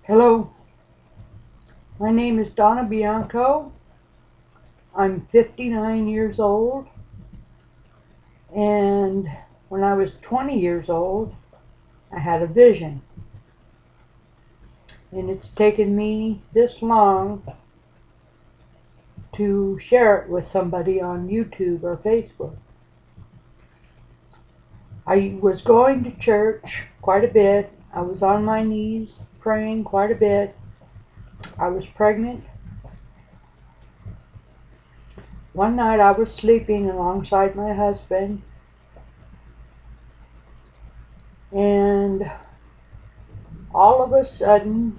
Hello, my name is Donna Bianco. I'm 59 years old, and when I was 20 years old, I had a vision. And it's taken me this long to share it with somebody on YouTube or Facebook. I was going to church quite a bit. I was on my knees praying quite a bit. I was pregnant. One night I was sleeping alongside my husband, and all of a sudden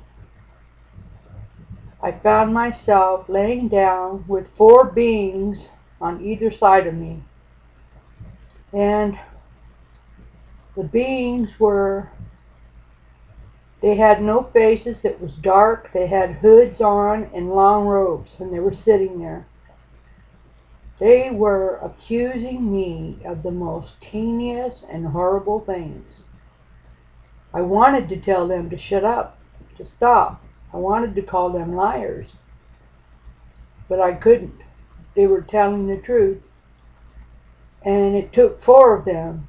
I found myself laying down with four beings on either side of me. And the beings they had no faces, it was dark, they had hoods on and long robes, and they were sitting there. They were accusing me of the most heinous and horrible things. I wanted to tell them to shut up, to stop. I wanted to call them liars, but I couldn't. They were telling the truth. And it took four of them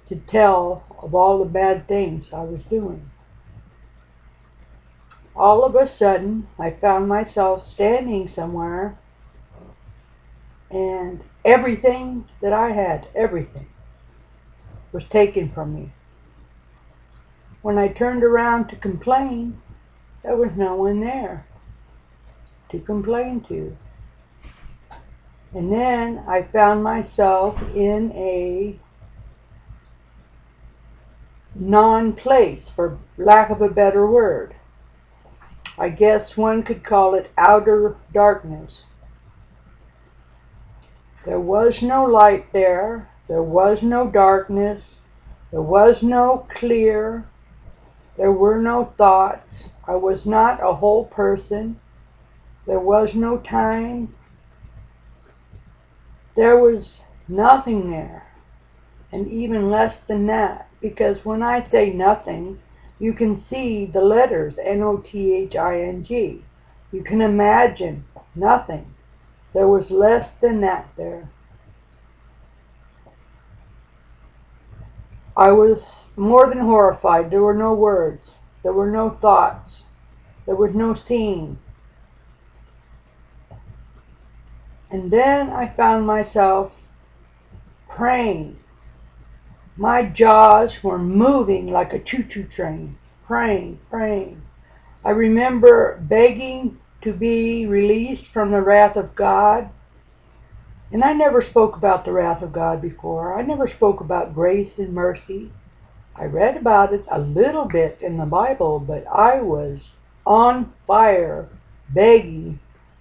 to tell of all the bad things I was doing. All of a sudden, I found myself standing somewhere, and everything that I had, everything, was taken from me. When I turned around to complain, there was no one there to complain to. And then I found myself in a non-place, for lack of a better word. I guess one could call it outer darkness. There was no light there. There was no darkness. There was no clear. There were no thoughts. I was not a whole person. There was no time. There was nothing there. And even less than that. Because when I say nothing, you can see the letters Nothing. You can imagine nothing. There was less than that there. I was more than horrified. There were no words. There were no thoughts. There was no seeing. And then I found myself praying. My jaws were moving like a choo-choo train. Praying, praying. I remember begging to be released from the wrath of God. And I never spoke about the wrath of God before. I never spoke about grace and mercy. I read about it a little bit in the Bible, but I was on fire begging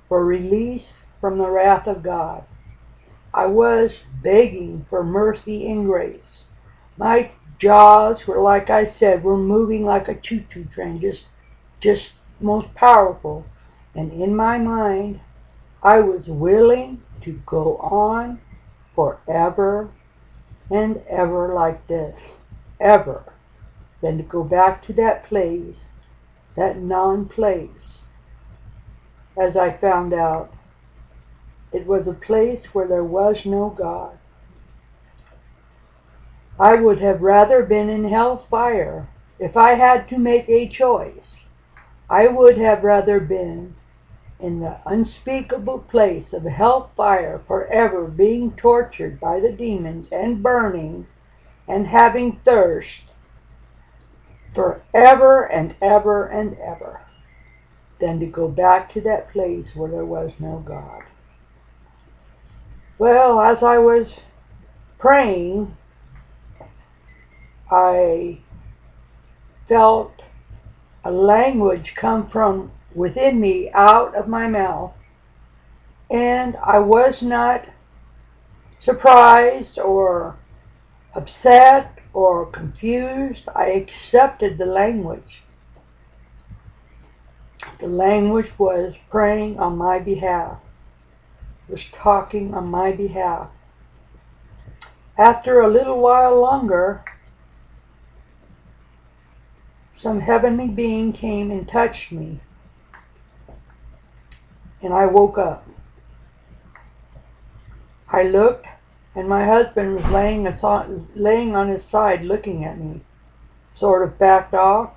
for release from the wrath of God. I was begging for mercy and grace. My jaws were, like I said, were moving like a choo-choo train, just most powerful. And in my mind, I was willing to go on forever and ever like this. Ever. Than to go back to that place, that non-place. As I found out, it was a place where there was no God. I would have rather been in hell's fire. If I had to make a choice, I would have rather been in the unspeakable place of hell fire, forever being tortured by the demons and burning and having thirst forever and ever and ever, than to go back to that place where there was no God. Well, as I was praying, I felt a language come from within me out of my mouth, and I was not surprised or upset or confused. I accepted the language. The language was praying on my behalf, was talking on my behalf. After a little while longer, some heavenly being came and touched me, and I woke up. I looked, and my husband was laying on his side looking at me, sort of backed off,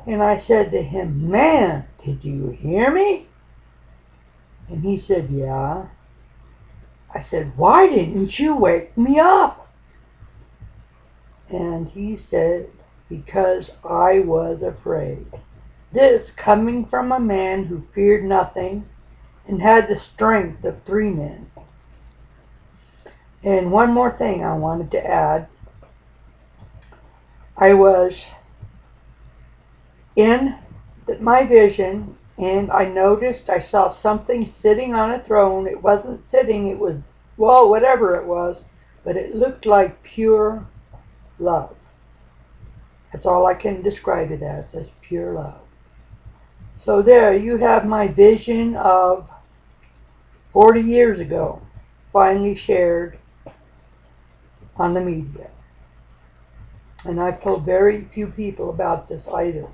and I said to him, "Man, did you hear me?" And he said, "Yeah." I said, "Why didn't you wake me up?" And he said, "Because I was afraid." This coming from a man who feared nothing and had the strength of 3 men. And one more thing I wanted to add. I was in my vision, and I noticed I saw something sitting on a throne. It wasn't sitting, it was, well, whatever it was, but it looked like pure love. That's all I can describe it as pure love. So there, you have my vision of 40 years ago, finally shared on the media. And I've told very few people about this either.